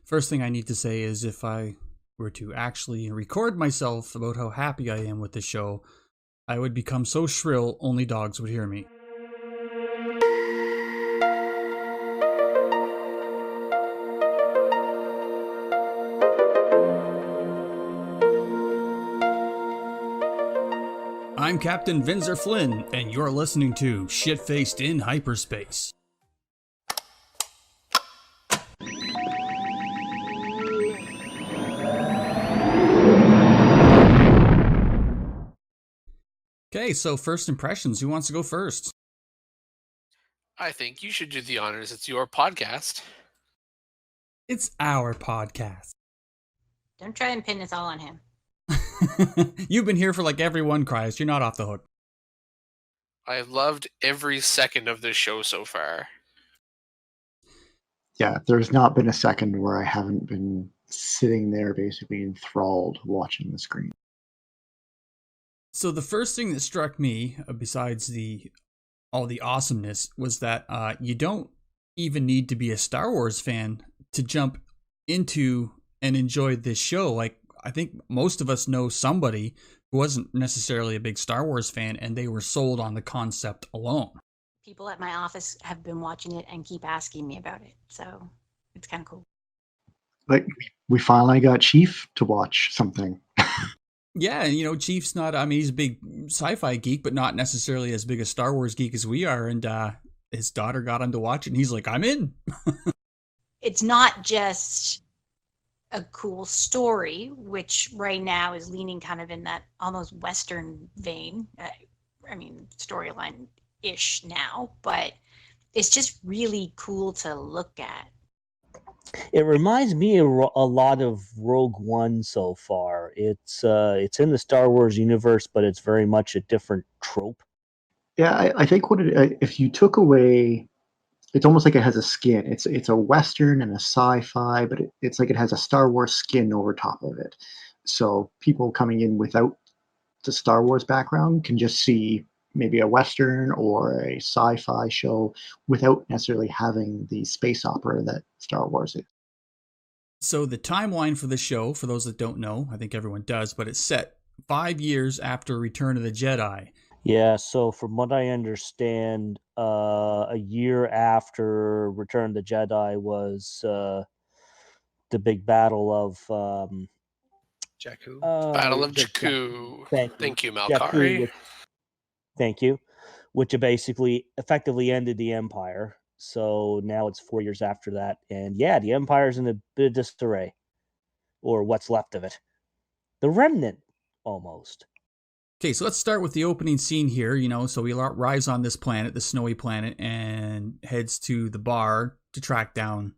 First thing I need to say is if I were to actually record myself about how happy I am with the show, I would become so shrill only dogs would hear me. I'm Captain Vinzer Flynn, and you're listening to Shitfaced in Hyperspace. Okay, so first impressions. Who wants to go first? I think you should do the honors. It's your podcast. It's our podcast. Don't try and pin this all on him. You've been here for like every one, Cryous. You're not off the hook. I've loved every second of this show so far. Yeah, there's not been a second where I haven't been sitting there basically enthralled watching the screen. So the first thing that struck me, besides all the awesomeness, was that you don't even need to be a Star Wars fan to jump into and enjoy this show. Like, I think most of us know somebody who wasn't necessarily a big Star Wars fan, and they were sold on the concept alone. People at my office have been watching it and keep asking me about it, so it's kind of cool. Like, we finally got Chief to watch something. Yeah, you know, Chief's not, I mean, he's a big sci-fi geek, but not necessarily as big a Star Wars geek as we are, and his daughter got him to watch it, and he's like, I'm in. It's not just a cool story, which right now is leaning kind of in that almost Western vein. I mean, storyline-ish now, but it's just really cool to look at. It reminds me a lot of Rogue One so far. It's in the Star Wars universe, but it's very much a different trope. Yeah, I think if you took away, it's almost like it has a skin. It's a Western and a sci-fi, but it's like it has a Star Wars skin over top of it. So people coming in without the Star Wars background can just see maybe a Western or a sci-fi show without necessarily having the space opera that Star Wars is. So the timeline for the show, for those that don't know, I think everyone does, but it's set 5 years after Return of the Jedi. Yeah, so from what I understand, a year after Return of the Jedi was the big battle of Jakku. Battle of Jakku. Thank you, Malkari. Thank you. Which basically effectively ended the Empire. So now it's 4 years after that. And yeah, the Empire's in a bit of disarray. Or what's left of it. The remnant, almost. Okay, so let's start with the opening scene here. You know, so he arrives on this planet, the snowy planet, and heads to the bar to track down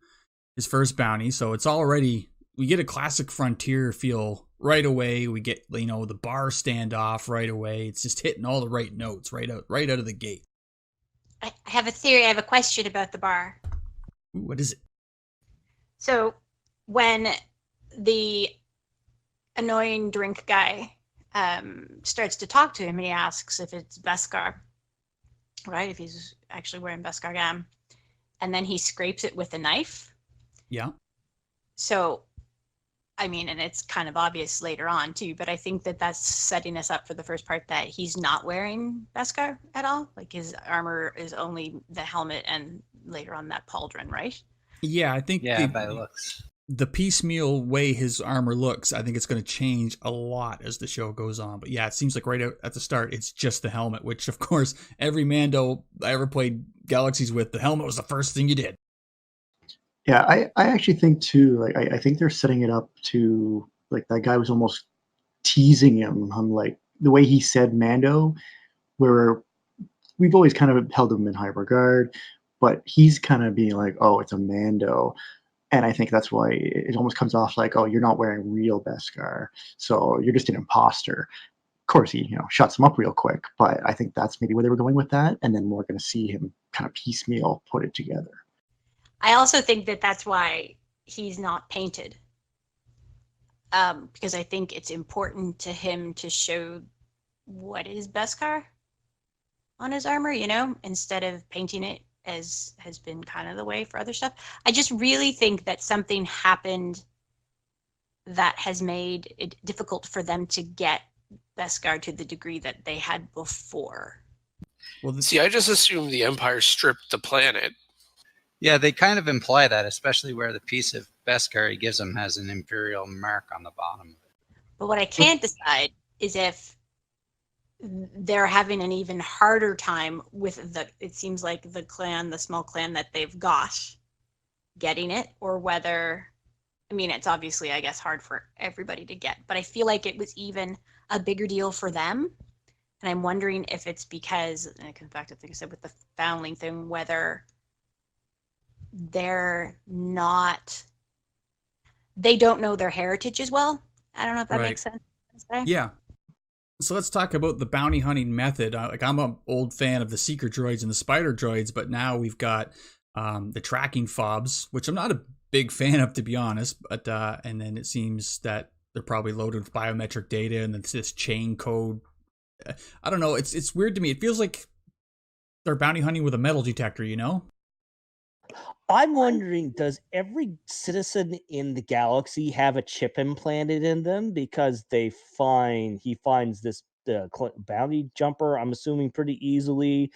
his first bounty. So it's already, we get a classic Frontier feel right away. We get, you know, the bar standoff right away. It's just hitting all the right notes right out of the gate. I have a theory. I have a question about the bar. Ooh, what is it? So when the annoying drink guy starts to talk to him and he asks if it's Beskar, right? If he's actually wearing Beskar gam. And then he scrapes it with a knife. Yeah. So, I mean, and it's kind of obvious later on too, but I think that that's setting us up for the first part that he's not wearing Beskar at all. Like his armor is only the helmet and later on that pauldron, right? Yeah, I think by looks. The piecemeal way his armor looks, I think it's going to change a lot as the show goes on. But yeah, it seems like right out at the start, it's just the helmet, which of course, every Mando I ever played Galaxies with, the helmet was the first thing you did. Yeah, I actually think too, like I think they're setting it up to, like, that guy was almost teasing him on, like, the way he said Mando, where we've always kind of held him in high regard, but he's kind of being like, oh, it's a Mando. And I think that's why it almost comes off like, oh, you're not wearing real Beskar, so you're just an imposter. Of course, he, you know, shuts him up real quick, but I think that's maybe where they were going with that, and then we're going to see him kind of piecemeal put it together. I also think that that's why he's not painted. Because I think it's important to him to show what is Beskar on his armor, you know, instead of painting it as has been kind of the way for other stuff. I just really think that something happened that has made it difficult for them to get Beskar to the degree that they had before. Well, See, I just assumed the Empire stripped the planet. Yeah, they kind of imply that, especially where the piece of Beskar he gives them has an Imperial mark on the bottom. But what I can't decide is if they're having an even harder time with it seems like the small clan that they've got, getting it, or whether, I mean, it's obviously, I guess, hard for everybody to get, but I feel like it was even a bigger deal for them. And I'm wondering if it's because, and it comes back to the thing I said with the foundling thing, whether they don't know their heritage as well. I don't know if that makes sense. Yeah. So let's talk about the bounty hunting method. I'm an old fan of the seeker droids and the spider droids, but now we've got the tracking fobs, which I'm not a big fan of, to be honest. But and then it seems that they're probably loaded with biometric data and it's this chain code. I don't know. It's weird to me. It feels like they're bounty hunting with a metal detector, you know? I'm wondering, does every citizen in the galaxy have a chip implanted in them? Because he finds this bounty jumper, I'm assuming, pretty easily,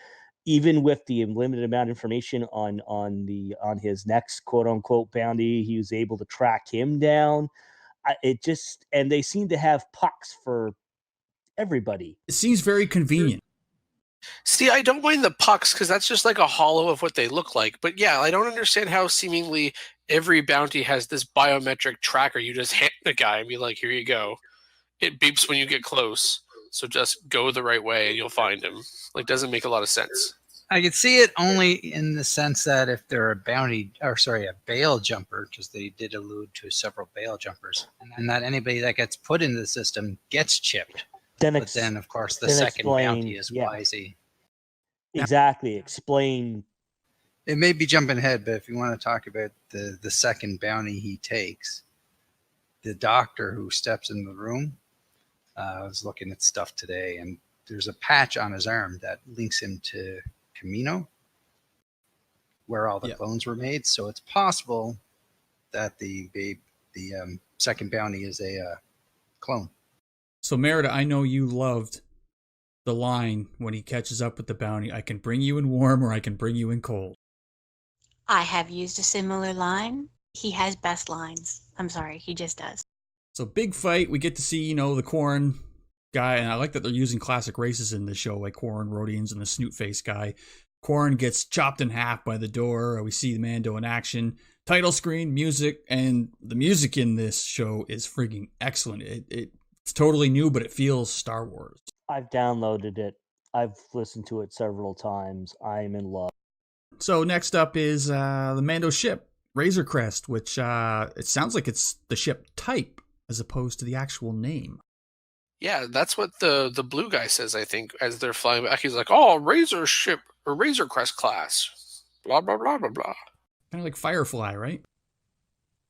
even with the limited amount of information on his next quote unquote bounty. He was able to track him down. And they seem to have pucks for everybody. It seems very convenient. See, I don't mind the pucks because that's just like a hollow of what they look like. But yeah, I don't understand how seemingly every bounty has this biometric tracker. You just hand the guy and be like, here you go. It beeps when you get close. So just go the right way and you'll find him. Like, doesn't make a lot of sense. I could see it only in the sense that if they're a bail jumper, because they did allude to several bail jumpers, and that anybody that gets put into the system gets chipped. Then, of course, the second bounty is Wisey. Exactly. Explain. It may be jumping ahead, but if you want to talk about the second bounty he takes, the doctor who steps in the room, I was looking at stuff today, and there's a patch on his arm that links him to Camino, where all the clones were made. So it's possible that the second bounty is a clone. So Merida, I know you loved the line when he catches up with the bounty, I can bring you in warm or I can bring you in cold. I have used a similar line. He has best lines. I'm sorry, he just does. So big fight. We get to see, the Corn guy, and I like that they're using classic races in the show, like Corn, Rodians, and the Snoot Face guy. Corn gets chopped in half by the door. We see the Mando in action. Title screen, music, and the music in this show is freaking excellent. It's totally new, but it feels Star Wars. I've downloaded it. I've listened to it several times. I'm in love. So next up is the Mando ship, Razor Crest, which it sounds like it's the ship type as opposed to the actual name. Yeah, that's what the blue guy says, I think, as they're flying back. He's like, oh, Razor ship, or Razor Crest class, blah, blah, blah, blah, blah. Kind of like Firefly, right?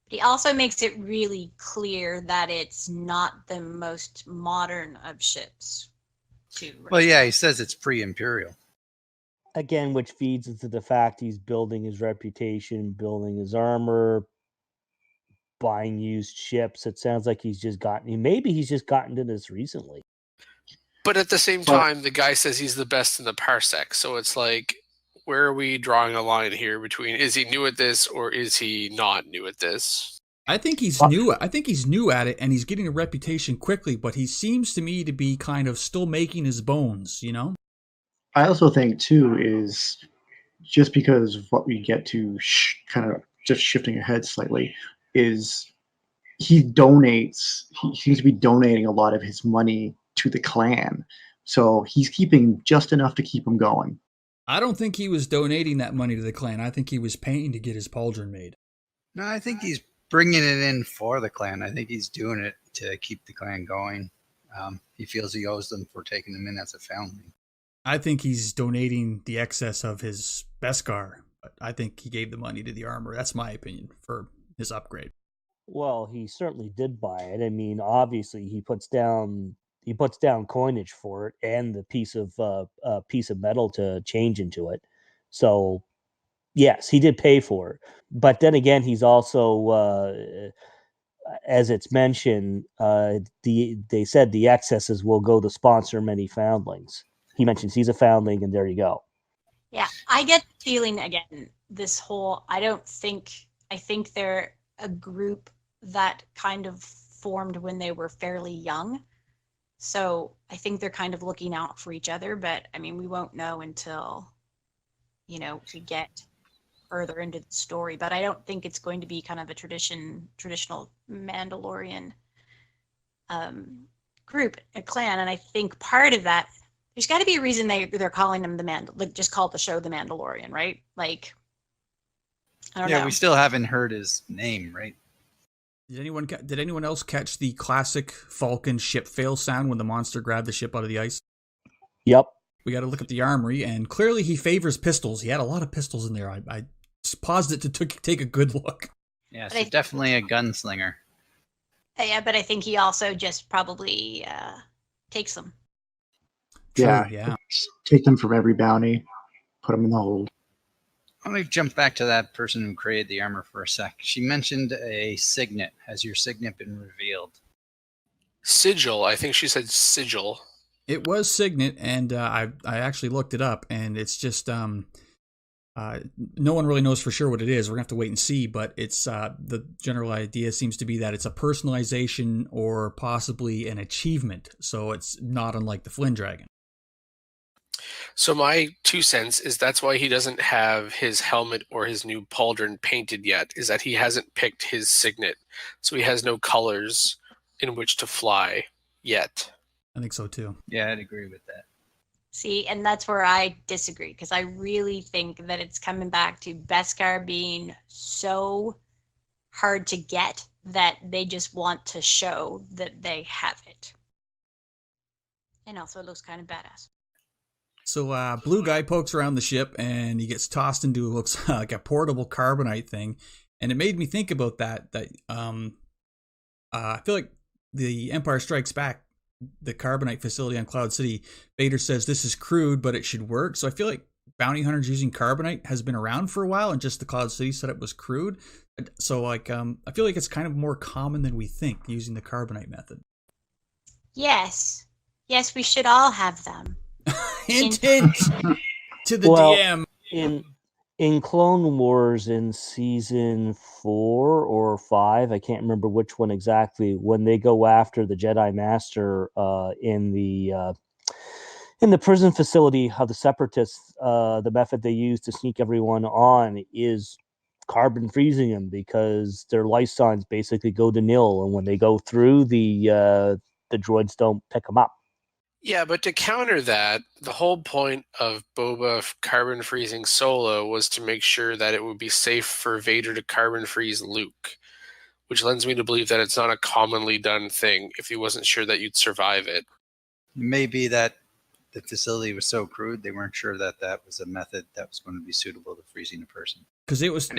He also makes it really clear that it's not the most modern of ships. Well, yeah, he says it's pre-Imperial. Again, which feeds into the fact he's building his reputation, building his armor, buying used ships. It sounds like he's just gotten to this recently. But at the same time, the guy says he's the best in the parsec. So it's like, where are we drawing a line here between is he new at this or is he not new at this? I think he's new. I think he's new at it, and he's getting a reputation quickly. But he seems to me to be kind of still making his bones. I also think too is just because of what we get to kind of just shifting ahead slightly is he seems to be donating a lot of his money to the clan, so he's keeping just enough to keep him going. I don't think he was donating that money to the clan. I think he was paying to get his pauldron made. No, I think he's bringing it in for the clan. I think he's doing it to keep the clan going. He feels he owes them for taking them in as a foundling. I think he's donating the excess of his Beskar. But I think he gave the money to the armor. That's my opinion for his upgrade. Well, he certainly did buy it. I mean, obviously, he puts down coinage for it and the piece of metal to change into it. So Yes, he did pay for it. But then again, he's also, as it's mentioned, they said the excesses will go to sponsor many foundlings. He mentions he's a foundling, and there you go. Yeah, I get the feeling again, I think they're a group that kind of formed when they were fairly young. So I think they're kind of looking out for each other, but I mean, we won't know until, we get further into the story. But I don't think it's going to be kind of a traditional Mandalorian group, a clan. And I think part of that, there's got to be a reason they're calling them just call the show the Mandalorian, right? Like, I don't know. Yeah, we still haven't heard his name, right? Did anyone else catch the classic Falcon ship fail sound when the monster grabbed the ship out of the ice? Yep. We got to look at the armory, and clearly he favors pistols. He had a lot of pistols in there. I just paused it to take a good look. Yeah, so definitely a gunslinger. Yeah, but I think he also just probably takes them. True, yeah. Take them from every bounty, put them in the hold. Let me jump back to that person who created the armor for a sec. She mentioned a signet. Has your signet been revealed? Sigil. I think she said sigil. It was signet, and I actually looked it up, and it's just no one really knows for sure what it is. We're gonna have to wait and see, but it's the general idea seems to be that it's a personalization or possibly an achievement. So it's not unlike the Flynn Dragon. So my 2 cents is that's why he doesn't have his helmet or his new pauldron painted yet, is that he hasn't picked his signet. So he has no colors in which to fly yet. I think so too. Yeah, I'd agree with that. See, and that's where I disagree, because I really think that it's coming back to Beskar being so hard to get that they just want to show that they have it. And also it looks kind of badass. So blue guy pokes around the ship, and he gets tossed into what looks like a portable carbonite thing. And it made me think about that I feel like the Empire Strikes Back, the carbonite facility on Cloud City, Vader says this is crude, but it should work. So I feel like bounty hunters using carbonite has been around for a while, and just the Cloud City said it was crude. So I feel like it's kind of more common than we think, using the carbonite method. Yes, we should all have them. hint to the DM. In Clone Wars in season 4 or 5, I can't remember which one exactly, when they go after the Jedi Master in the prison facility of the Separatists, the method they use to sneak everyone on is carbon freezing them, because their life signs basically go to nil, and when they go through, the droids don't pick them up. Yeah, but to counter that, the whole point of Boba carbon freezing Solo was to make sure that it would be safe for Vader to carbon freeze Luke, which lends me to believe that it's not a commonly done thing if he wasn't sure that you'd survive it. Maybe that the facility was so crude they weren't sure that that was a method that was going to be suitable to freezing a person. Because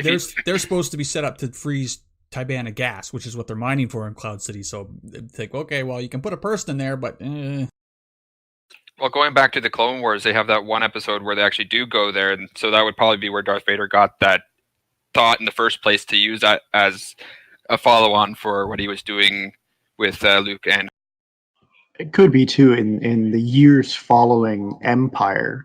they're supposed to be set up to freeze Tibana gas, which is what they're mining for in Cloud City. So they think, okay, well, you can put a person in there, but Well, going back to the Clone Wars, they have that one episode where they actually do go there, and so that would probably be where Darth Vader got that thought in the first place to use that as a follow-on for what he was doing with Luke. And it could be too in the years following Empire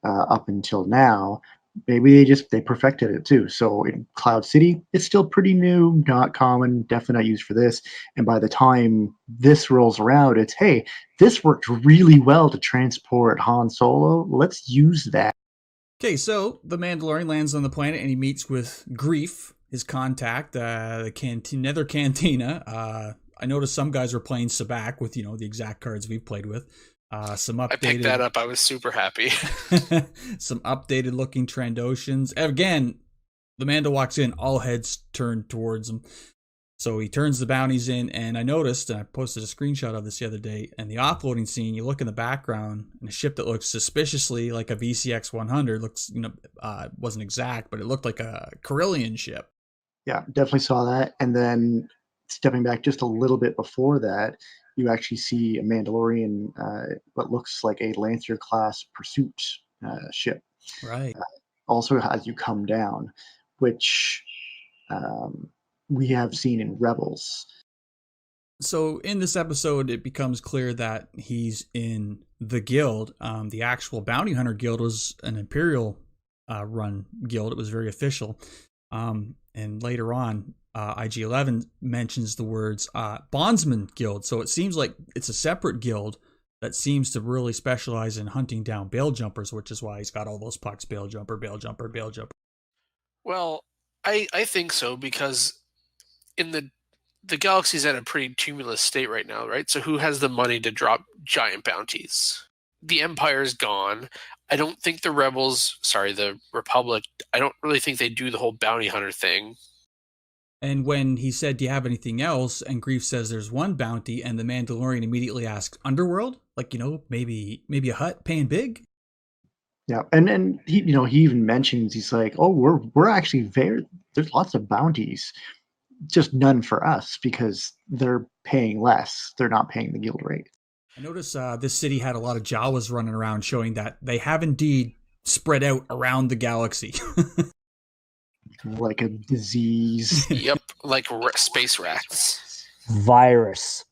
up until now. Maybe they perfected it too. So in Cloud City, it's still pretty new, not common, definitely not used for this. And by the time this rolls around, it's, hey, this worked really well to transport Han Solo. Let's use that. Okay, so the Mandalorian lands on the planet, and he meets with Grief, his contact, the Nether Cantina. I noticed some guys were playing Sabacc with, the exact cards we've played with. Some updated. I picked that up. I was super happy. Some updated looking Trandoshans. Again, the Mando walks in, all heads turned towards him. So he turns the bounties in, and I noticed, and I posted a screenshot of this the other day, and the offloading scene, you look in the background, and a ship that looks suspiciously like a VCX 100 looks, wasn't exact, but it looked like a Corellian ship. Yeah, definitely saw that. And then stepping back just a little bit before that, you actually see a Mandalorian, what looks like a Lancer-class pursuit ship. Right. also has you come down, which we have seen in Rebels. So in this episode, it becomes clear that he's in the guild. The actual bounty hunter guild was an Imperial run guild. It was very official. And later on, IG-11 mentions the words bondsman guild. So it seems like it's a separate guild that seems to really specialize in hunting down bail jumpers, which is why he's got all those pucks: bail jumper, bail jumper, bail jumper. Well, I think so, because in the galaxy's at a pretty tumulous state right now, right? So who has the money to drop giant bounties? The Empire's gone. I don't think the Republic, I don't really think they do the whole bounty hunter thing. And when he said, do you have anything else? And Grief says there's one bounty, and the Mandalorian immediately asks, Underworld? Like, maybe a hut paying big? Yeah, and he even mentions, he's like, oh, we're actually there's lots of bounties, just none for us because they're paying less. They're not paying the guild rate. I noticed this city had a lot of Jawas running around, showing that they have indeed spread out around the galaxy. Like a disease. Yep, like space rats. Virus.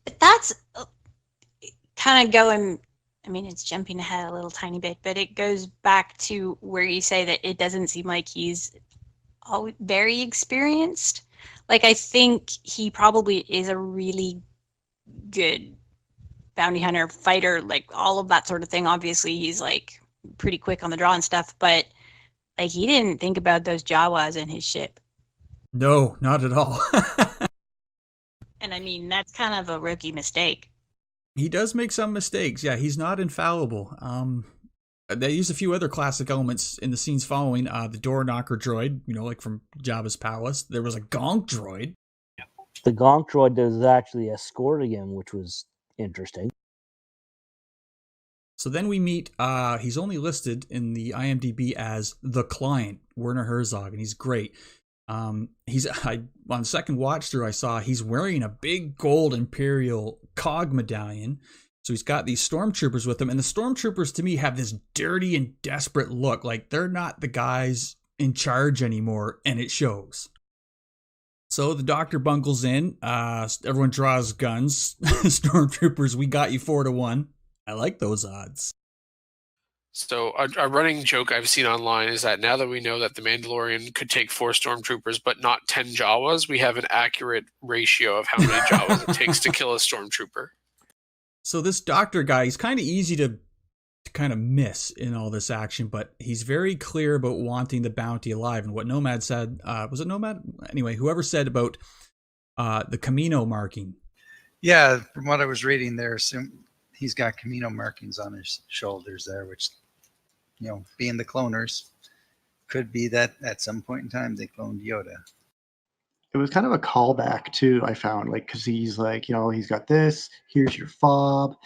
But that's kind of going, I mean, it's jumping ahead a little tiny bit, but it goes back to where you say that it doesn't seem like he's very experienced. Like, I think he probably is a really good bounty hunter, fighter, like all of that sort of thing. Obviously, he's like pretty quick on the draw and stuff, but like he didn't think about those Jawas in his ship. No, not at all. And I mean, that's kind of a rookie mistake. He does make some mistakes. Yeah, he's not infallible. They use a few other classic elements in the scenes following. The door knocker droid, like from Jabba's palace. There was a gonk droid. The gonk droid is actually escorting him, which was interesting. So then we meet, he's only listed in the IMDb as the client, Werner Herzog, and he's great. On second watch through, I saw he's wearing a big gold Imperial cog medallion. So he's got these stormtroopers with him, and the stormtroopers to me have this dirty and desperate look, like they're not the guys in charge anymore, and it shows. So the doctor bungles in, everyone draws guns. Stormtroopers, we got you 4-1. I like those odds. So a running joke I've seen online is that now that we know that the Mandalorian could take 4 stormtroopers but not 10 Jawas, we have an accurate ratio of how many Jawas it takes to kill a stormtrooper. So this doctor guy, he's kind of easy to kind of miss in all this action, but he's very clear about wanting the bounty alive. And what Nomad said, was it Nomad? Anyway, whoever said about the Camino marking. Yeah, from what I was reading there, he's got Camino markings on his shoulders there, which, being the cloners, could be that at some point in time they cloned Yoda. It was kind of a callback too, I found, like, because he's like, he's got this, here's your fob,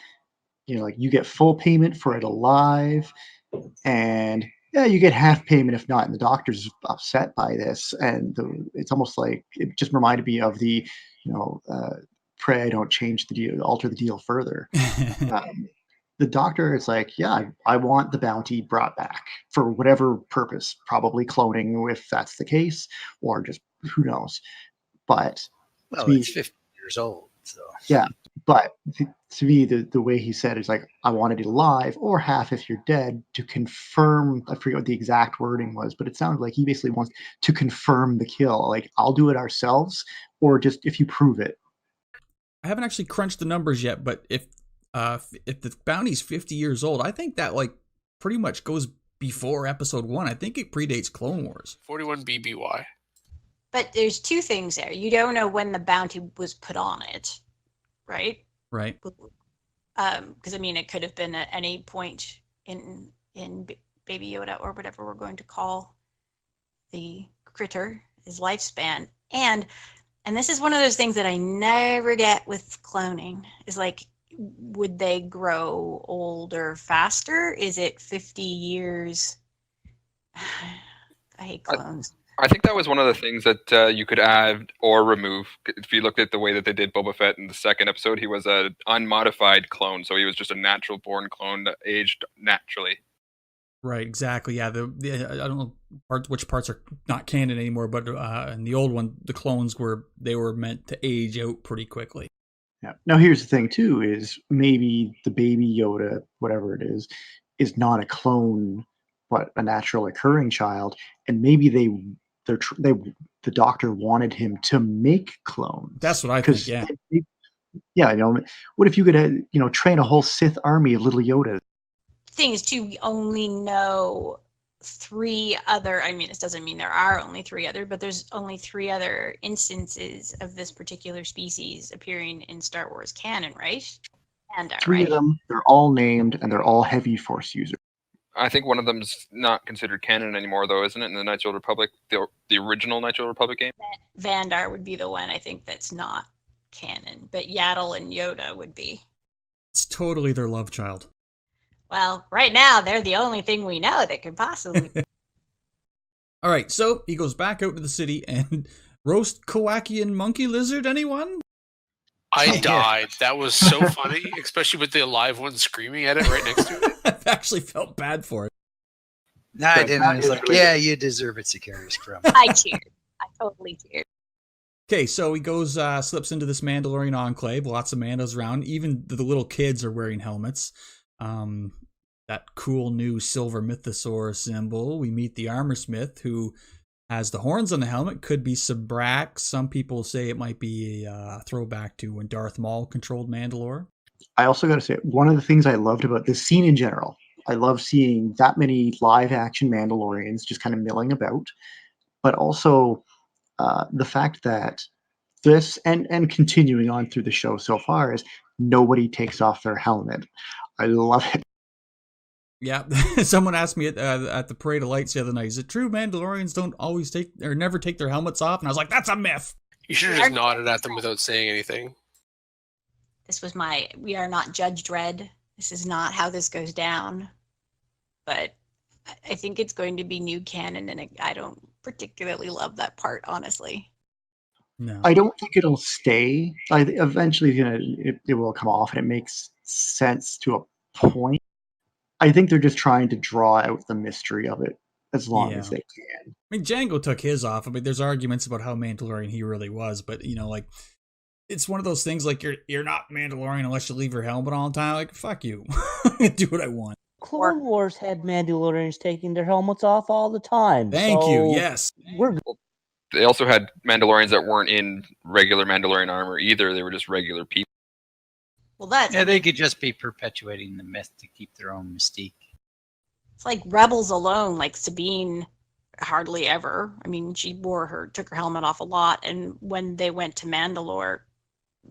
like you get full payment for it alive, and yeah, you get half payment if not. And the doctor's upset by this, and it's almost like it just reminded me of the, pray I don't change the deal, alter the deal further. The doctor is like, yeah, I want the bounty brought back for whatever purpose, probably cloning if that's the case, or just who knows. But it's 50 years old, so yeah. But to me, the way he said is like, I wanted it alive, or half if you're dead, to confirm. I forget what the exact wording was, but it sounded like he basically wants to confirm the kill. Like, I'll do it ourselves, or just if you prove it. I haven't actually crunched the numbers yet, but if the bounty's 50 years old, I think that like pretty much goes before episode 1. I think it predates Clone Wars. 41 BBY. But there's two things there. You don't know when the bounty was put on it, right? Right. Because I mean, it could have been at any point in Baby Yoda, or whatever we're going to call the critter, his lifespan. And this is one of those things that I never get with cloning, is like, would they grow older faster? Is it 50 years? I hate clones. I think that was one of the things that you could add or remove. If you looked at the way that they did Boba Fett in the second episode, he was an unmodified clone, so he was just a natural born clone that aged naturally. Right, exactly. Yeah, I don't know which parts are not canon anymore, but in the old one, the clones were meant to age out pretty quickly. Yeah. Now here's the thing too: is maybe the baby Yoda, whatever it is not a clone, but a natural occurring child, and maybe the doctor wanted him to make clones. That's what I think. Yeah. Yeah, what if you could, train a whole Sith army of little Yodas? Thing is, too, we only know 3 other. I mean, this doesn't mean there are only 3 other, but there's only 3 other instances of this particular species appearing in Star Wars canon, right? And 3 of them, they're all named, and they're all heavy Force users. I think one of them's not considered canon anymore, though, isn't it? In the Knights of the Old Republic, the original Knights of the Old Republic game. Vandar would be the one I think that's not canon, but Yaddle and Yoda would be. It's totally their love child. Well, right now they're the only thing we know that could possibly. All right, so he goes back out to the city and roast Kowakian monkey lizard. Anyone? I died. That was so funny, especially with the alive one screaming at it right next to it. I actually felt bad for it. No, I didn't. I was like, yeah, you deserve it, Sicarius Crumb. I cheered. I totally cheered. Okay, so he goes, slips into this Mandalorian enclave. Lots of Mandos around. Even the little kids are wearing helmets. That cool new silver mythosaur symbol. We meet the armor smith who has the horns on the helmet. Could be Sabrak. Some people say it might be a throwback to when Darth Maul controlled Mandalore. I also got to say, one of the things I loved about this scene in general, I love seeing that many live action Mandalorians just kind of milling about, but also the fact that this and continuing on through the show so far is nobody takes off their helmet. I love it. Yeah, someone asked me at the Parade of Lights the other night, is it true Mandalorians don't always take or never take their helmets off? And I was like, that's a myth. You should have just nodded at them without saying anything. This was we are not Judge Dredd. This is not how this goes down. But I think it's going to be new canon, and I don't particularly love that part, honestly. No. I don't think it'll stay. Eventually, it will come off, and it makes sense to a point. I think they're just trying to draw out the mystery of it as long as they can. I mean, Django took his off. I mean, there's arguments about how Mandalorian he really was, but it's one of those things like you're not Mandalorian unless you leave your helmet all the time. Like, fuck you. Do what I want. Clone Wars had Mandalorians taking their helmets off all the time. Thank you. Yes. They also had Mandalorians that weren't in regular Mandalorian armor either. They were just regular people. Well, they could just be perpetuating the myth to keep their own mystique. It's like Rebels alone, like Sabine hardly ever. I mean, she took her helmet off a lot, and when they went to Mandalore,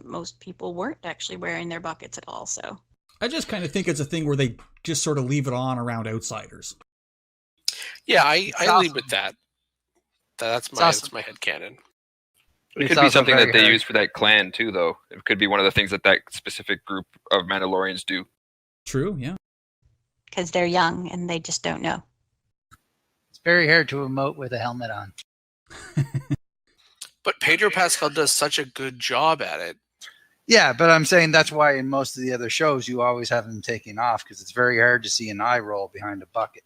most people weren't actually wearing their buckets at all. So I just kind of think it's a thing where they just sort of leave it on around outsiders. Yeah, I leave with that. That's my headcanon. It could be something that they use for that clan too, though. It could be one of the things that specific group of Mandalorians do. True, yeah. Because they're young and they just don't know. It's very hard to emote with a helmet on. But Pedro Pascal does such a good job at it. Yeah, but I'm saying that's why in most of the other shows you always have them taking off, because it's very hard to see an eye roll behind a bucket.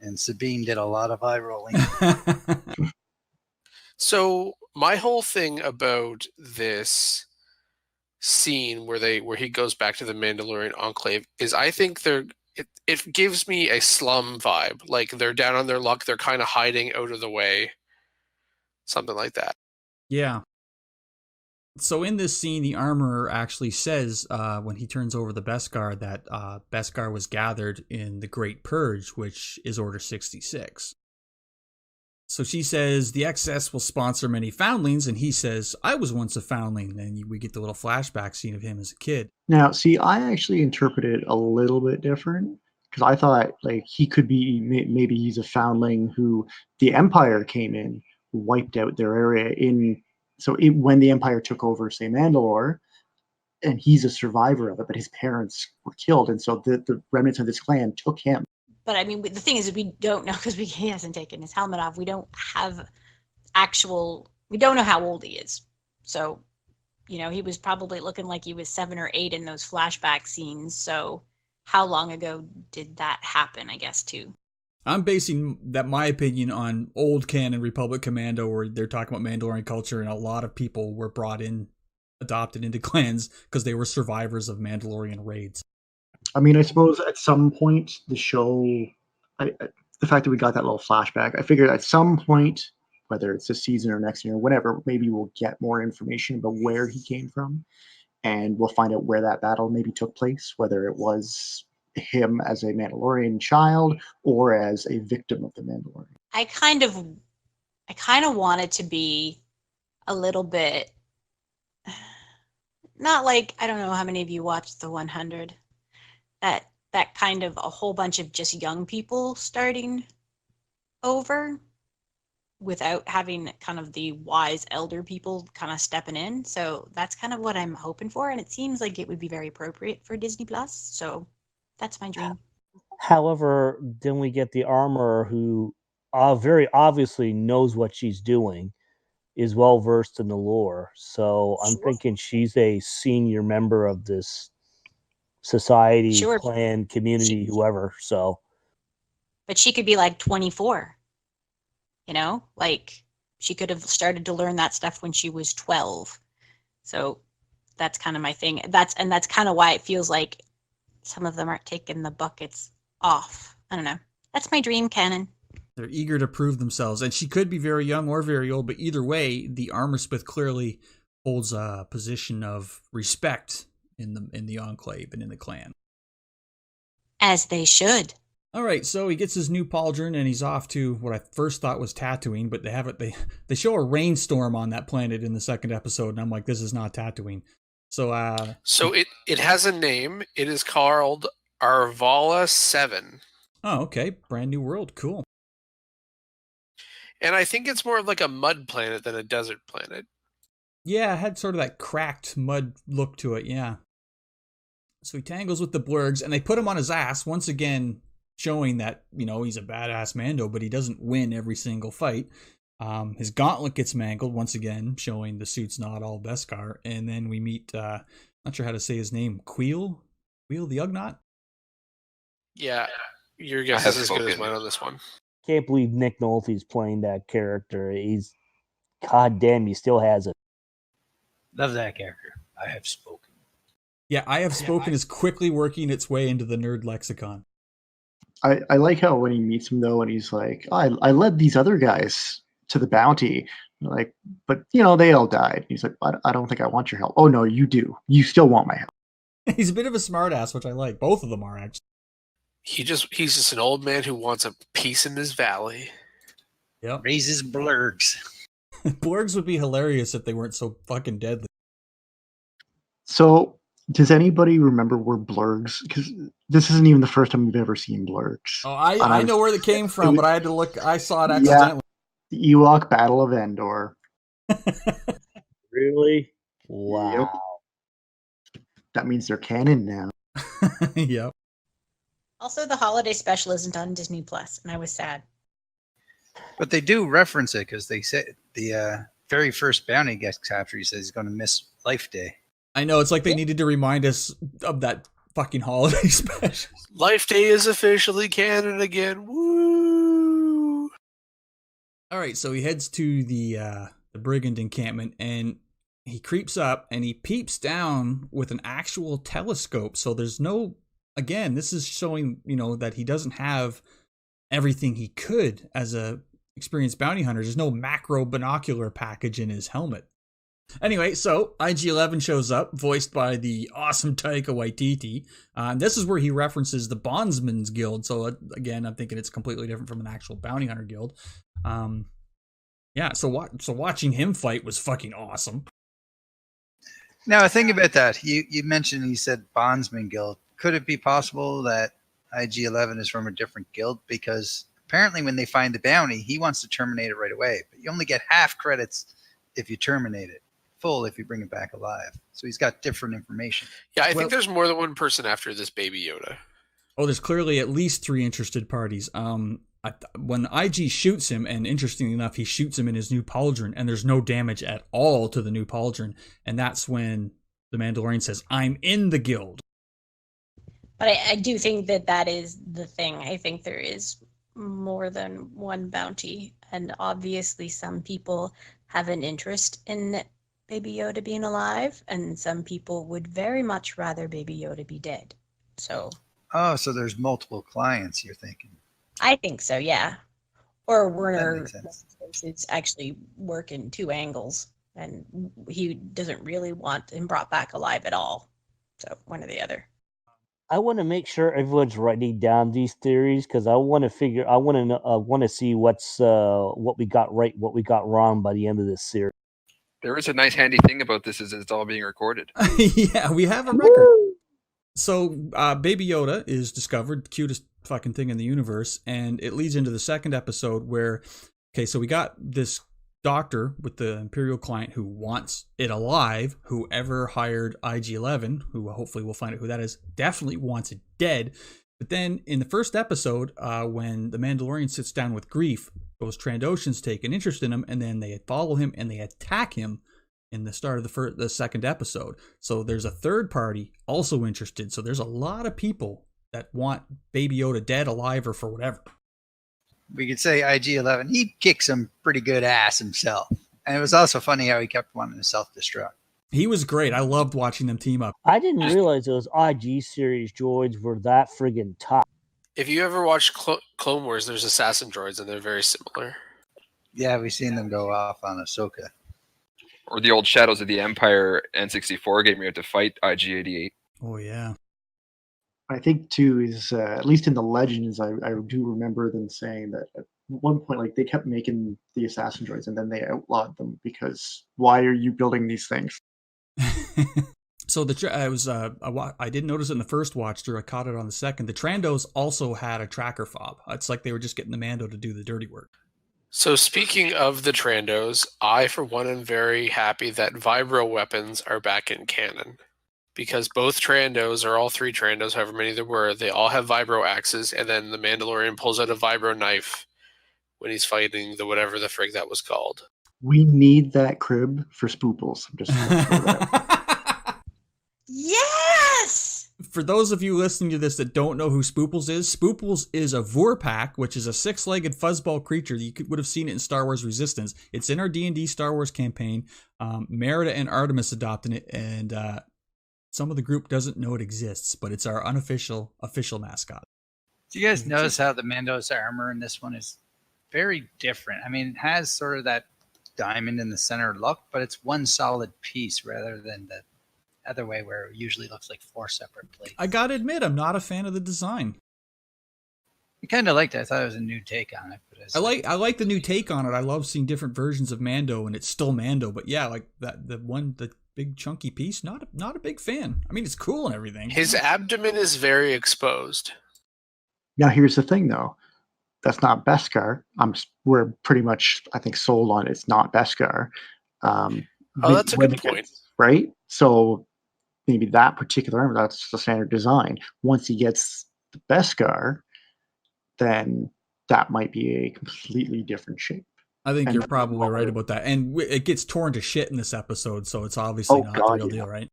And Sabine did a lot of eye rolling. So my whole thing about this scene where he goes back to the Mandalorian enclave is I think it gives me a slum vibe. Like they're down on their luck, they're kind of hiding out of the way. Something like that. Yeah. So in this scene, the armorer actually says when he turns over the Beskar that Beskar was gathered in the Great Purge, which is Order 66. So she says the XS will sponsor many foundlings, and he says, I was once a foundling. And we get the little flashback scene of him as a kid. Now, see, I actually interpreted it a little bit different, because I thought like he could be, maybe he's a foundling who the Empire came in, wiped out their area when the Empire took over, say, Mandalore, and he's a survivor of it, but his parents were killed, and so the remnants of this clan took him. But I mean, the thing is, we don't know because he hasn't taken his helmet off. We don't have we don't know how old he is. So, he was probably looking like he was 7 or 8 in those flashback scenes. So how long ago did that happen, I guess, too. I'm basing that my opinion on old canon Republic Commando, where they're talking about Mandalorian culture, and a lot of people were brought in, adopted into clans because they were survivors of Mandalorian raids. I mean, I suppose at some point the show, the fact that we got that little flashback, I figured at some point, whether it's this season or next year or whatever, maybe we'll get more information about where he came from, and we'll find out where that battle maybe took place, whether it was him as a Mandalorian child or as a victim of the Mandalorian. I kind of want it to be a little bit, not like, I don't know how many of you watched the 100, that kind of a whole bunch of just young people starting over without having kind of the wise elder people kind of stepping in. So that's kind of what I'm hoping for, and it seems like it would be very appropriate for Disney Plus. So that's my dream. However, then we get the armorer who very obviously knows what she's doing, is well versed in the lore. So I'm thinking she's a senior member of this society, Sure. clan, community, whoever. So, But she could be like 24, you know, like she could have started to learn that stuff when she was 12. So that's kind of my thing. That's kind of why it feels like some of them aren't taking the buckets off. I don't know. That's my dream canon. They're eager to prove themselves, and she could be very young or very old, but either way, the armorsmith clearly holds a position of respect in the Enclave and in the clan. As they should. All right, so he gets his new pauldron and he's off to what I first thought was Tatooine, but they show a rainstorm on that planet in the second episode, and I'm like, this is not Tatooine. So So it has a name. It is called Arvala 7. Oh, okay. Brand new world. Cool. And I think it's more of like a mud planet than a desert planet. Yeah, it had sort of that cracked mud look to it, yeah. So he tangles with the blurgs, and they put him on his ass, once again showing that, you know, he's a badass Mando, but he doesn't win every single fight. His gauntlet gets mangled, once again, showing the suit's not all Beskar. And then we meet, not sure how to say his name, Queel the Ugnaught? Yeah, your guess is as good as mine on this one. can't believe Nick Nolte's playing that character. He's, goddamn, he still has it. Love that character. I have spoken. Yeah, I have spoken is quickly working its way into the nerd lexicon. I like how when he meets him though, and he's like, oh, I led these other guys to the bounty, like, but you know they all died. He's like, I don't think I want your help. Oh no, you do. You still want my help. He's a bit of a smartass, which I like. Both of them are actually. He's just an old man who wants a peace in his valley. Yep. Raises blurgs. Blurgs would be hilarious if they weren't so fucking deadly. So, does anybody remember where blurgs? Because this isn't even the first time we've ever seen blurgs. Oh, I know where they came from, but I had to look. I saw it accidentally. Yeah, the Ewok Battle of Endor. Really? Wow. Yep. That means they're canon now. Yep. Also, the holiday special isn't on Disney Plus, and I was sad. But they do reference it because they said the very first bounty gets captured. He says he's going to miss Life Day. I know, it's like they needed to remind us of that fucking holiday special. Life Day is officially canon again. Woo! All right, so he heads to the brigand encampment, and he creeps up and he peeps down with an actual telescope. So there's no, again, this is showing, you know, that he doesn't have everything he could as a experienced bounty hunter. There's no macro binocular package in his helmet. Anyway, so IG-11 shows up, voiced by the awesome Taika Waititi. This is where he references the Bondsman's Guild. So again, I'm thinking it's completely different from an actual bounty hunter guild. Yeah, so watching him fight was fucking awesome. Now, think about that. You mentioned, you said Bondsman Guild. Could it be possible that IG-11 is from a different guild? Because apparently when they find the bounty, he wants to terminate it right away. But you only get half credits if you terminate it. Full if you bring it back alive. So he's got different information. Yeah, I think there's more than one person after this baby Yoda. Oh, there's clearly at least 3 interested parties. When IG shoots him, and interestingly enough, he shoots him in his new pauldron, and there's no damage at all to the new pauldron. And that's when the Mandalorian says, "I'm in the guild." But I do think that is the thing. I think there is more than one bounty, and obviously some people have an interest in Baby Yoda being alive, and some people would very much rather Baby Yoda be dead. So Oh, so there's multiple clients, you're thinking. I think so, yeah. Or That Werner makes sense. is actually working two angles, and he doesn't really want him brought back alive at all. So one or the other. I want to make sure everyone's writing down these theories because I want to see what we got right, what we got wrong by the end of this series. There is a nice handy thing about this is it's all being recorded. Yeah, we have a record. So, Baby Yoda is discovered, the cutest fucking thing in the universe, and it leads into the second episode where, okay, so we got this doctor with the Imperial client who wants it alive. Whoever hired IG-11, who hopefully we'll find out who that is, definitely wants it dead. But then in the first episode, when the Mandalorian sits down with Grief, those Trandoshans take an interest in him, and then they follow him and they attack him in the start of the second episode. So there's a third party also interested. So there's a lot of people that want Baby Yoda dead, alive, or for whatever. We could say IG-11, he kicked some pretty good ass himself. And it was also funny how he kept wanting to self-destruct. He was great. I loved watching them team up. I didn't realize those IG series droids were that friggin' tough. If you ever watch Clone Wars, there's assassin droids, and they're very similar. Yeah, we've seen them go off on Ahsoka. Or the old Shadows of the Empire N64 game where you have to fight IG-88. Oh, yeah. I think too is at least in the Legends, I do remember them saying that at one point, like they kept making the assassin droids and then they outlawed them because why are you building these things? So I didn't notice it in the first watch through. I caught it on the second. The Trandos also had a tracker fob. It's like they were just getting the Mando to do the dirty work. So speaking of the Trandos, I for one am very happy that vibro weapons are back in canon. Because both Trandos, or all three Trandos, however many there were, they all have vibro axes, and then the Mandalorian pulls out a vibro knife when he's fighting the whatever the frig that was called. We need that crib for Spooples. I'm just gonna throw that out. Yes! For those of you listening to this that don't know who Spooples is a Vorpak, which is a six-legged fuzzball creature. You would have seen it in Star Wars Resistance. It's in our D&D Star Wars campaign. Merida and Artemis adopted it, and some of the group doesn't know it exists, but it's our official mascot. Do you guys notice how the Mando's armor in this one is very different? I mean, it has sort of that diamond in the center look, but it's one solid piece rather than the other way where it usually looks like four separate plates. I gotta admit, I'm not a fan of the design. I kind of liked it. I thought it was a new take on it. But I like the new take on it. I love seeing different versions of Mando, and it's still Mando. But yeah, like the big chunky piece, not a big fan. I mean, it's cool and everything. His abdomen is very exposed. Now here's the thing, though. That's not Beskar. We're pretty much, I think, sold on it's not Beskar. That's a good point. Right? So maybe that particular armor, that's the standard design. Once he gets the Beskar, then that might be a completely different shape. I think you're probably right about that. And it gets torn to shit in this episode, so it's obviously not the real deal, right?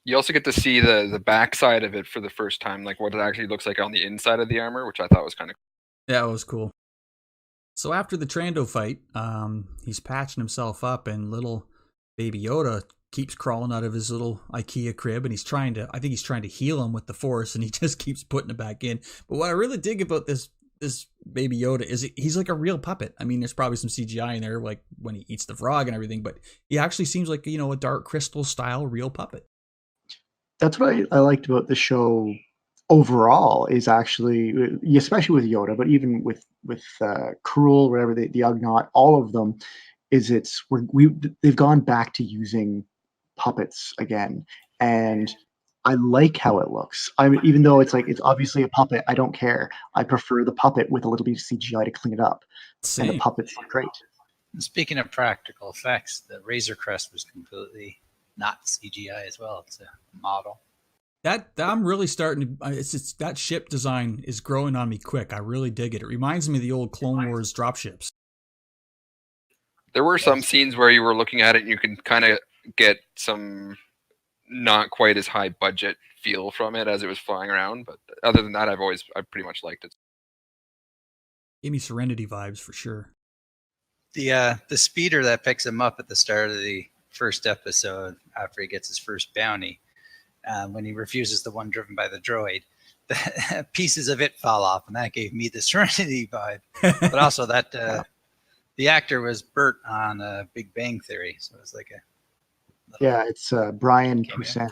You also get to see the backside of it for the first time, like what it actually looks like on the inside of the armor, which I thought was kind of cool. Yeah, it was cool. So after the Trando fight, he's patching himself up, and little Baby Yoda keeps crawling out of his little IKEA crib, and he's trying to heal him with the Force, and he just keeps putting it back in. But what I really dig about this Baby Yoda is he's like a real puppet. I mean, there's probably some CGI in there, like when he eats the frog and everything, but he actually seems like, a Dark Crystal style real puppet. That's what I liked about the show overall, is actually, especially with Yoda, but even with Cruel, whatever, the Ugnaught, all of them, is they've gone back to using puppets again, and I like how it looks. Even though it's obviously a puppet, I don't care. I prefer the puppet with a little bit of CGI to clean it up. Same. And the puppets look great. And speaking of practical effects, the Razor Crest was completely not CGI as well. It's a model. That I'm really starting to. It's that ship design is growing on me quick. I really dig it. It reminds me of the old Clone Wars dropships. There were some scenes where you were looking at it and you can kind of get some not quite as high budget feel from it as it was flying around. But other than that, I pretty much liked it. Gave me Serenity vibes for sure. The speeder that picks him up at the start of the first episode after he gets his first bounty, when he refuses the one driven by the droid, the pieces of it fall off, and that gave me the Serenity vibe. But also that the actor was Bert on Big Bang Theory, so it was like a it's Brian Poussin.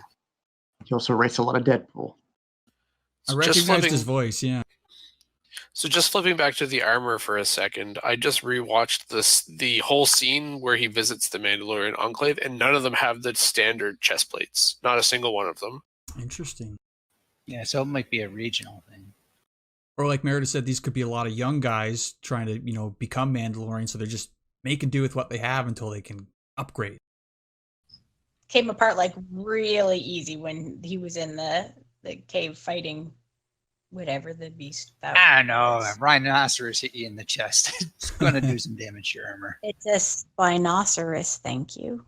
He also writes a lot of Deadpool. I So recognized his voice, yeah. So just flipping back to the armor for a second, I just rewatched the whole scene where he visits the Mandalorian Enclave, and none of them have the standard chest plates. Not a single one of them. Interesting. yeah. So it might be a regional thing. Or like Merida said, these could be a lot of young guys trying to, become Mandalorian, so they're just making do with what they have until they can upgrade. Came apart like really easy when he was in the cave fighting whatever the beast. I know. A rhinoceros hit you in the chest. It's going to do some damage to your armor. It's a spinoceros, thank you.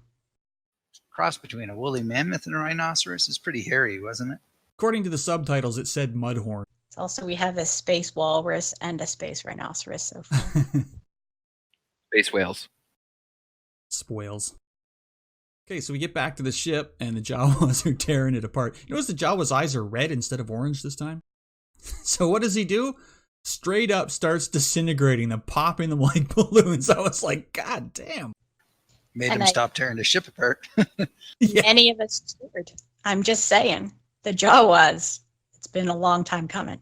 Cross between a woolly mammoth and a rhinoceros is pretty hairy, wasn't it? According to the subtitles, it said Mudhorn. It's also, we have a space walrus and a space rhinoceros so far. Space whales. Spoils. Okay, so we get back to the ship, and the Jawas are tearing it apart. You notice the Jawas' eyes are red instead of orange this time? So what does he do? Straight up starts disintegrating them, popping them like balloons. I was like, God damn. Made And him stop tearing the ship apart. Yeah. Any of us scared. I'm just saying. The Jawas. It's been a long time coming.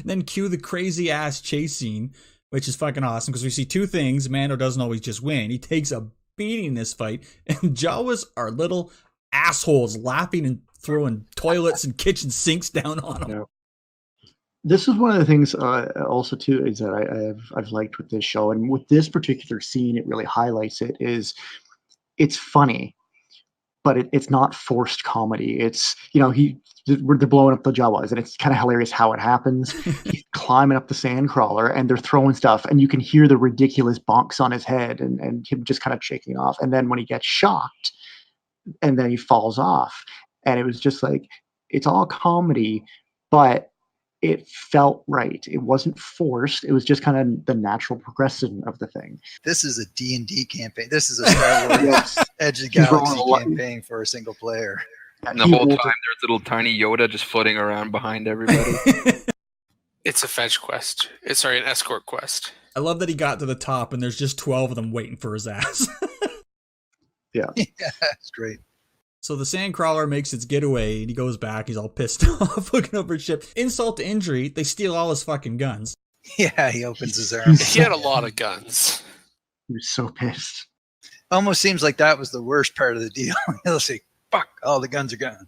Then cue the crazy ass chase scene, which is fucking awesome because we see two things. Mando doesn't always just win. He takes a beating in this fight, and Jawas are little assholes laughing and throwing toilets and kitchen sinks down on him. Yeah. This is one of the things also too is that I've liked with this show, and with this particular scene, it really highlights it. It's funny, but it's not forced comedy. It's they're blowing up the Jawas, and it's kind of hilarious how it happens. He's climbing up the sand crawler, and they're throwing stuff, and you can hear the ridiculous bonks on his head, and him just kind of shaking off. And then when he gets shocked, and then he falls off, and it was just like it's all comedy, but it felt right. It wasn't forced. It was just kind of the natural progression of the thing. This is a D&D campaign. This is a Star Wars Edge of the Galaxy campaign for a single player. And the whole time there's little tiny Yoda just floating around behind everybody. It's a fetch quest. An escort quest. I love that he got to the top and there's just 12 of them waiting for his ass. Yeah, it's great. So the sandcrawler makes its getaway, and he goes back. He's all pissed off, looking over his ship. Insult to injury, they steal all his fucking guns. Yeah, he opens his arms. He had a lot of guns. He was so pissed. Almost seems like that was the worst part of the deal. He'll say, fuck, all the guns are gone.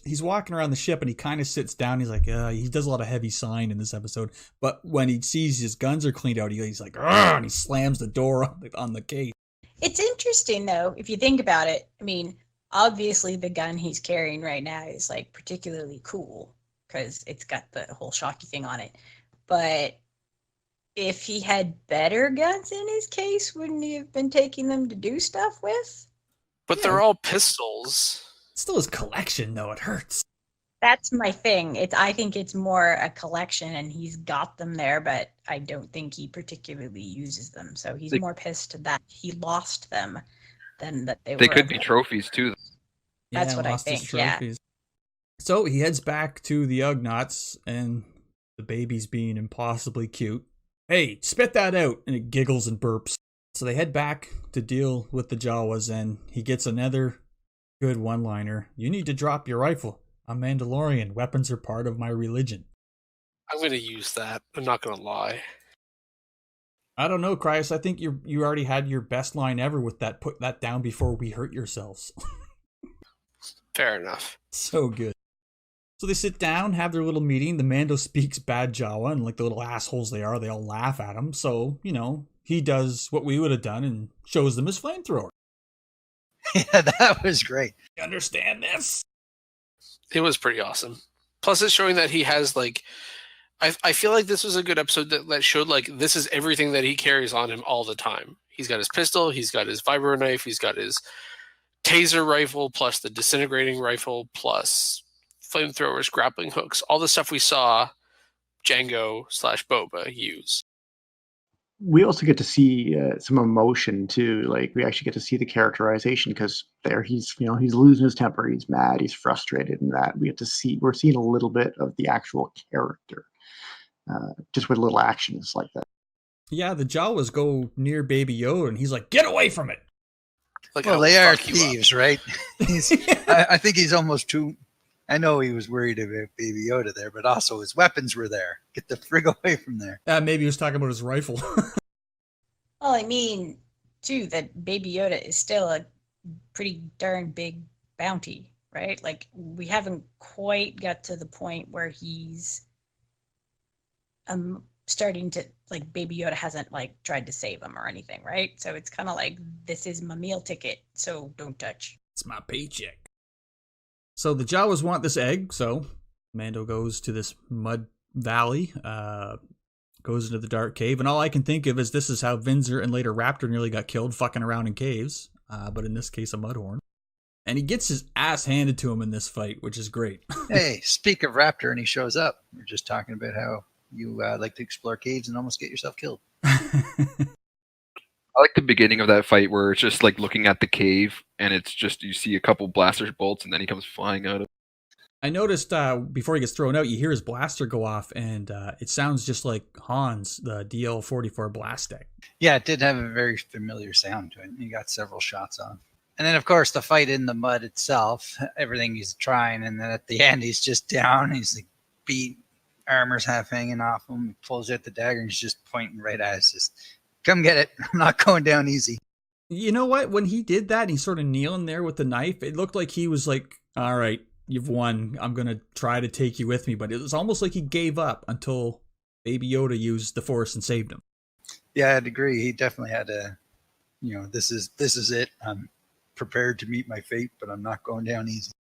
He's walking around the ship, and he kind of sits down. He's like, he does a lot of heavy sighing in this episode. But when he sees his guns are cleaned out, he's like, and he slams the door on the case. It's interesting, though, if you think about it. I mean, obviously the gun he's carrying right now is like particularly cool because it's got the whole shocky thing on it. But if he had better guns in his case, wouldn't he have been taking them to do stuff with? But they're all pistols. It's still his collection, though. It hurts. That's my thing. I think it's more a collection, and he's got them there, but I don't think he particularly uses them. So he's more pissed that he lost them than that they were. They could be trophies too. That's what I think. Yeah. So he heads back to the Ugnaughts, and the baby's being impossibly cute. Hey, spit that out! And it giggles and burps. So they head back to deal with the Jawas, and he gets another good one-liner. You need to drop your rifle. I'm Mandalorian. Weapons are part of my religion. I'm going to use that. I'm not going to lie. I don't know, Cryous. I think you already had your best line ever with that. Put that down before we hurt yourselves. Fair enough. So good. So they sit down, have their little meeting. The Mando speaks bad Jawa, and like the little assholes they are, they all laugh at him. So, he does what we would have done and shows them his flamethrower. Yeah, that was great. You understand this? It was pretty awesome. Plus, it's showing that he has, I feel like this was a good episode that showed, this is everything that he carries on him all the time. He's got his pistol, he's got his vibro knife, he's got his taser rifle plus the disintegrating rifle plus flamethrowers, grappling hooks, all the stuff we saw Django/Boba use. We also get to see some emotion too. Like we actually get to see the characterization because there he's he's losing his temper, he's mad, he's frustrated, and that we're seeing a little bit of the actual character, just with little actions like that. Yeah, the Jawas go near Baby Yoda, and he's like, "Get away from it!" Like, Well, I'll they are fuck you up. thieves, right? I think he's almost too. I know he was worried about Baby Yoda there, but also his weapons were there. Get the frig away from there. Maybe he was talking about his rifle. Well, I mean, too, that Baby Yoda is still a pretty darn big bounty, right? Like, we haven't quite got to the point where he's starting to, like, Baby Yoda hasn't, like, tried to save him or anything, right? So it's kind of like, this is my meal ticket, so don't touch. It's my paycheck. So the Jawas want this egg, so Mando goes to this mud valley, goes into the dark cave, and all I can think of is this is how Vinzer and later Raptor nearly got killed fucking around in caves, but in this case a Mudhorn. And he gets his ass handed to him in this fight, which is great. Hey, speak of Raptor, and he shows up. We're just talking about how you like to explore caves and almost get yourself killed. I like the beginning of that fight where it's just like looking at the cave and it's just you see a couple blaster bolts and then he comes flying out of. I noticed before he gets thrown out, you hear his blaster go off, and it sounds just like Han's, the DL-44 blast deck. Yeah, it did have a very familiar sound to it. You got several shots on. And then, of course, the fight in the mud itself, everything he's trying, and then at the end, he's just down. He's like beat, armor's half hanging off him. He pulls out the dagger and he's just pointing right at us. Just, come get it. I'm not going down easy. You know what? When he did that, and he's sort of kneeling there with the knife, it looked like he was like, all right, you've won. I'm going to try to take you with me. But it was almost like he gave up until Baby Yoda used the Force and saved him. Yeah, I'd agree. He definitely had to, this is it. I'm prepared to meet my fate, but I'm not going down easy.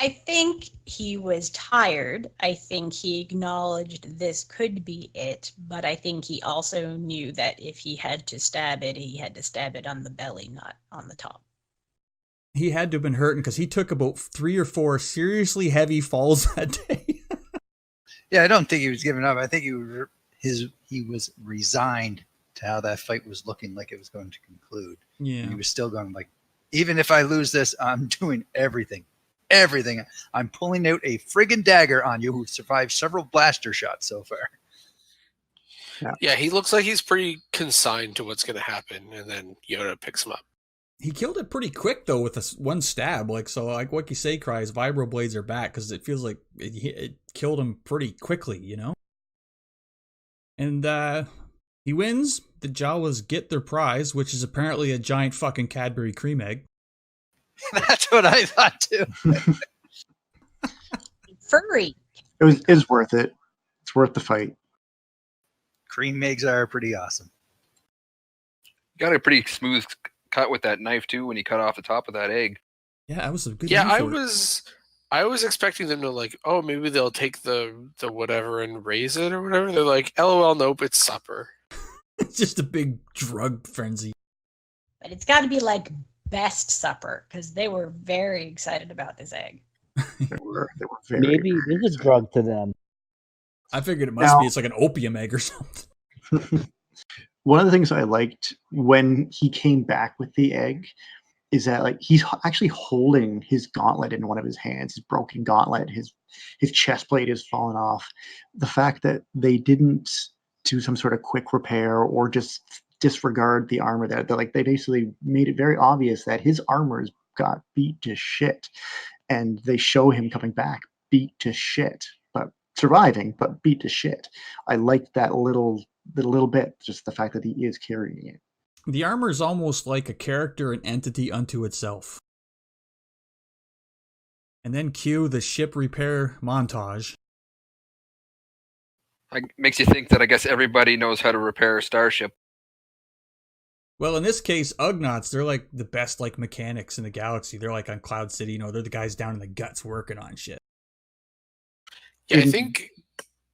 I think he was tired. I think he acknowledged this could be it, but I think he also knew that if he had to stab it, he had to stab it on the belly, not on the top. He had to have been hurting because he took about 3 or 4 seriously heavy falls that day. Yeah, I don't think he was giving up. I think he was resigned to how that fight was looking like it was going to conclude. Yeah. And he was still going like, even if I lose this, I'm doing everything. Everything. I'm pulling out a friggin' dagger on you who survived several blaster shots so far. Yeah, he looks like he's pretty consigned to what's going to happen, and then Yoda picks him up. He killed it pretty quick, though, with one stab. Like what you say, Cryous, vibro blades are back, because it feels like it killed him pretty quickly, And he wins. The Jawas get their prize, which is apparently a giant fucking Cadbury cream egg. That's what I thought, too. Furry. It was worth it. It's worth the fight. Cream eggs are pretty awesome. Got a pretty smooth cut with that knife too when he cut off the top of that egg. Yeah, that was a good. Yeah, I was expecting them to like, oh, maybe they'll take the whatever and raise it or whatever. They're like, LOL, nope, it's supper. It's just a big drug frenzy. But it's got to be like best supper because they were very excited about this egg. They were very, Maybe very it is a drug to them. I figured it must be. It's like an opium egg or something. One of the things I liked when he came back with the egg is that like he's actually holding his gauntlet in one of his hands, his broken gauntlet, his chest plate is fallen off. The fact that they didn't do some sort of quick repair or just disregard the armor, that like they basically made it very obvious that his armor's got beat to shit, and they show him coming back beat to shit, but surviving, but beat to shit. I liked that little bit, just the fact that he is carrying it. The armor is almost like a character, an entity unto itself. And then cue the ship repair montage. It makes you think that I guess everybody knows how to repair a starship. Well, in this case, Ugnaughts, they're like the best like mechanics in the galaxy. They're like on Cloud City, they're the guys down in the guts working on shit. Yeah, I think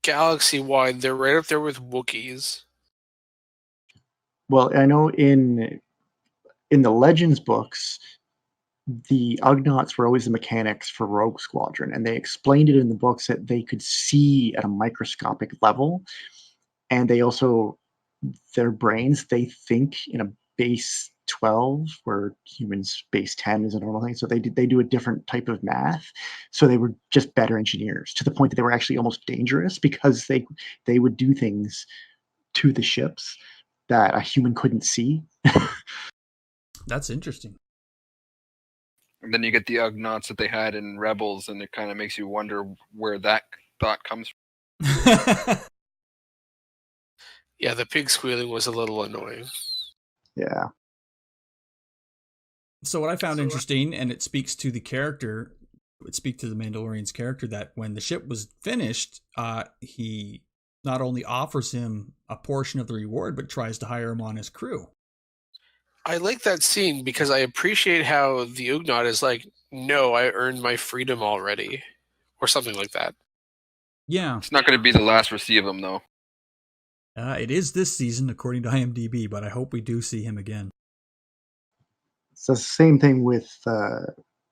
galaxy-wide, they're right up there with Wookiees. Well, I know in the Legends books, the Ugnaughts were always the mechanics for Rogue Squadron, and they explained it in the books that they could see at a microscopic level, and they also, their brains, they think in a base 12 where humans base 10 is a normal thing, so they do a different type of math, so they were just better engineers to the point that they were actually almost dangerous because they would do things to the ships that a human couldn't see. That's interesting. And then you get the Ugnaughts that they had in Rebels, and it kind of makes you wonder where that thought comes from. Yeah, the pig squealing was a little annoying. Yeah. So what I found interesting, and it speaks to the character, it speaks to the Mandalorian's character, that when the ship was finished, he not only offers him a portion of the reward, but tries to hire him on his crew. I like that scene because I appreciate how the Ugnaught is like, no, I earned my freedom already. Or something like that. Yeah. It's not going to be the last we see of him, though. It is this season, according to IMDb, but I hope we do see him again. It's the same thing with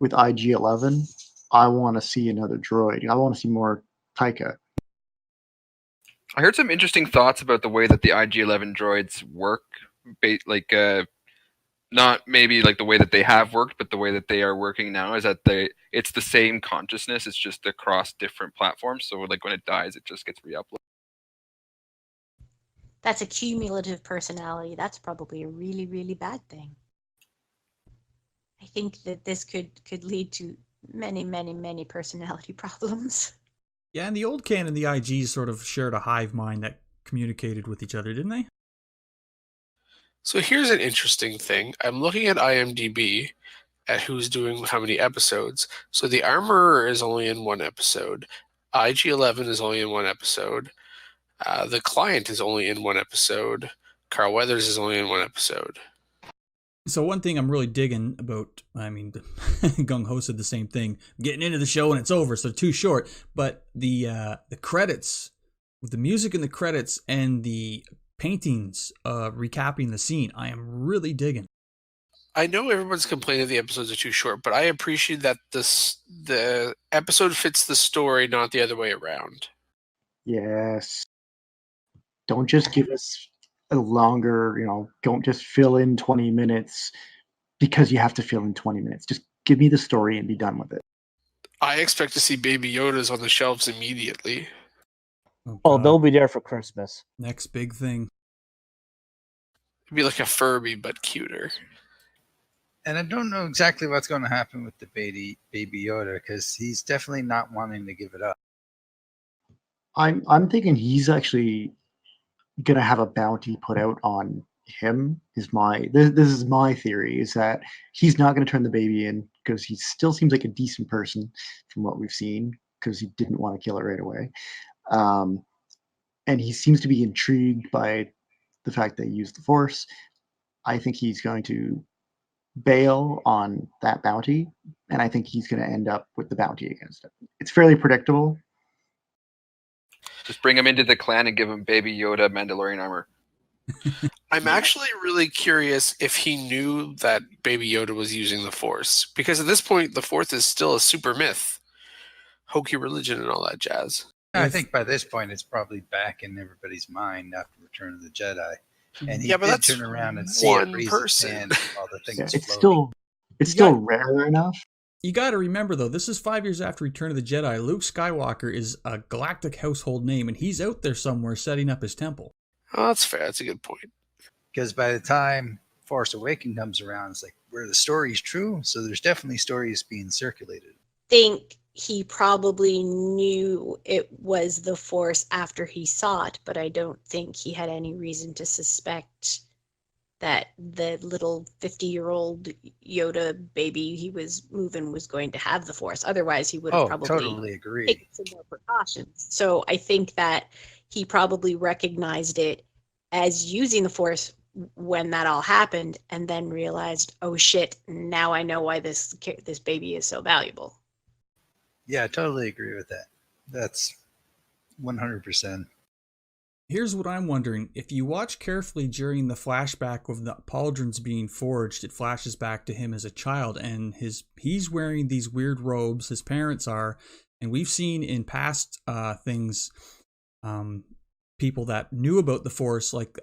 IG-11. I want to see another droid. I want to see more Taika. I heard some interesting thoughts about the way that the IG-11 droids work. Not maybe like the way that they have worked, but the way that they are working now is that it's the same consciousness. It's just across different platforms. So like when it dies, it just gets re-uploaded. That's a cumulative personality. That's probably a really, really bad thing. I think that this could lead to many, many, many personality problems. Yeah, in the old canon, the IGs sort of shared a hive mind that communicated with each other, didn't they? So here's an interesting thing. I'm looking at IMDb at who's doing how many episodes. So the Armorer is only in one episode. IG-11 is only in one episode. The Client is only in one episode. Carl Weathers is only in one episode. So one thing I'm really digging about, I mean, Gung Ho said the same thing, getting into the show and it's over, so too short. But the credits, with the music in the credits and the paintings recapping the scene, I am really digging. I know everyone's complaining the episodes are too short, but I appreciate that the episode fits the story, not the other way around. Yes. Don't just give us a longer, don't just fill in 20 minutes because you have to fill in 20 minutes. Just give me the story and be done with it. I expect to see Baby Yodas on the shelves immediately. Oh, they'll be there for Christmas. Next big thing. It'd be like a Furby, but cuter. And I don't know exactly what's going to happen with the baby Yoda because he's definitely not wanting to give it up. I'm thinking he's actually gonna have a bounty put out on him. This is my theory, is that he's not going to turn the baby in because he still seems like a decent person from what we've seen, because he didn't want to kill it right away. And he seems to be intrigued by the fact that he used the Force. I think he's going to bail on that bounty, and I think he's going to end up with the bounty against him. It's fairly predictable. Just bring him into the clan and give him Baby Yoda Mandalorian armor. I'm actually really curious if he knew that Baby Yoda was using the Force, because at this point, the Force is still a super myth, hokey religion, and all that jazz. I think by this point, it's probably back in everybody's mind after Return of the Jedi. And he Yeah, but did that's turn around and see one it raise person. his hand while the thing was It's floating. still rare enough. You got to remember, though, this is 5 years after Return of the Jedi. Luke Skywalker is a galactic household name, and he's out there somewhere setting up his temple. Oh, that's fair. That's a good point. Because by the time Force Awakens comes around, it's like where the story's true. So there's definitely stories being circulated. I think he probably knew it was the Force after he saw it, but I don't think he had any reason to suspect that the little 50-year-old Yoda baby he was moving was going to have the Force. Otherwise, he would have probably totally agree. taken some more precautions. So I think that he probably recognized it as using the Force when that all happened, and then realized, oh shit, now I know why this baby is so valuable. Yeah, I totally agree with that. That's 100%. Here's what I'm wondering. If you watch carefully during the flashback of the pauldrons being forged, it flashes back to him as a child, and he's wearing these weird robes, his parents are, and we've seen in past things, people that knew about the Force, like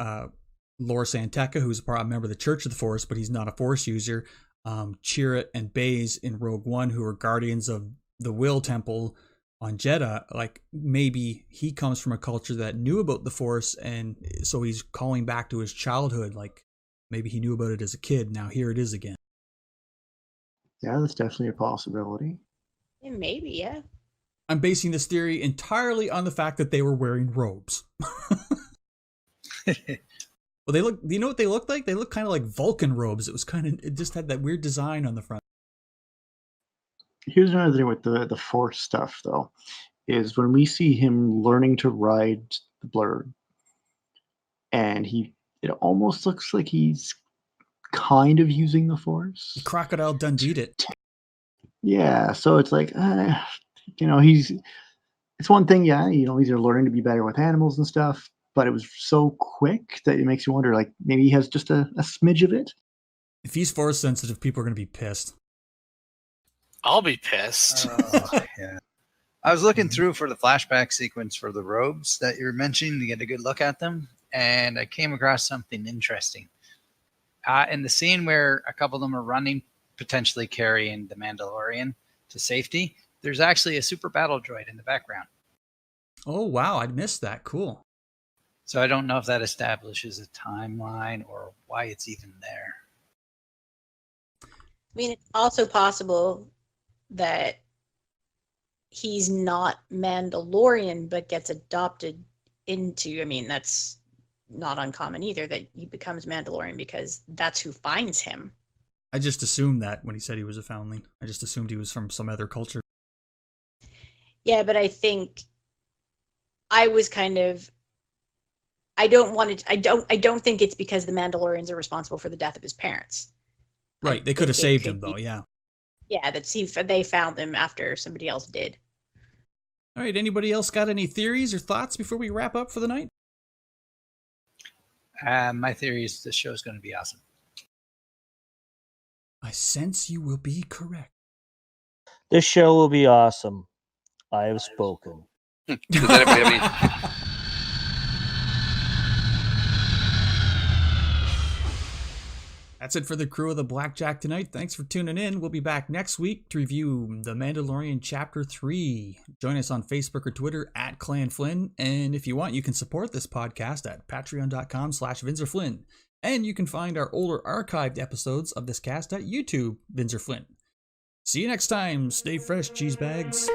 Lor Santeca, who's a member of the Church of the Force, but he's not a Force user, Chirrut and Baze in Rogue One, who are guardians of the Will Temple on Jeddah. Like, maybe he comes from a culture that knew about the Force, and so he's calling back to his childhood. Like, maybe he knew about it as a kid. Now here it is again. Yeah, that's definitely a possibility. Yeah, maybe, yeah. I'm basing this theory entirely on the fact that they were wearing robes. Well, they look. You know what they look like? They look kind of like Vulcan robes. It just had that weird design on the front. Here's another thing with the Force stuff, though, is when we see him learning to ride the Blurred, and it almost looks like he's kind of using the Force. Crocodile Dundee'd it. Yeah, so it's like, it's one thing, yeah, he's learning to be better with animals and stuff, but it was so quick that it makes you wonder, like, maybe he has just a smidge of it. If he's Force sensitive, people are going to be pissed. I'll be pissed. Yeah. I was looking through for the flashback sequence for the robes that you were mentioning to get a good look at them, and I came across something interesting. In the scene where a couple of them are running, potentially carrying the Mandalorian to safety, there's actually a super battle droid in the background. Oh, wow. I missed that. Cool. So I don't know if that establishes a timeline or why it's even there. I mean, it's also possible that he's not Mandalorian, but gets adopted into, I mean, that's not uncommon either, that he becomes Mandalorian because that's who finds him. I just assumed that when he said he was a foundling. I just assumed he was from some other culture. Yeah, but I think I was kind of, I don't think it's because the Mandalorians are responsible for the death of his parents. Right, they could have saved him, though, yeah. Yeah, they found him after somebody else did. All right, anybody else got any theories or thoughts before we wrap up for the night? My theory is this show's going to be awesome. I sense you will be correct. This show will be awesome. I have spoken. Does anybody have any... That's it for the crew of the Blackjack tonight. Thanks for tuning in. We'll be back next week to review The Mandalorian Chapter 3. Join us on Facebook or Twitter at Clan Flynn. And if you want, you can support this podcast at patreon.com/VinzerFlynn. And you can find our older archived episodes of this cast at YouTube, Vinzer Flynn. See you next time. Stay fresh, cheese bags.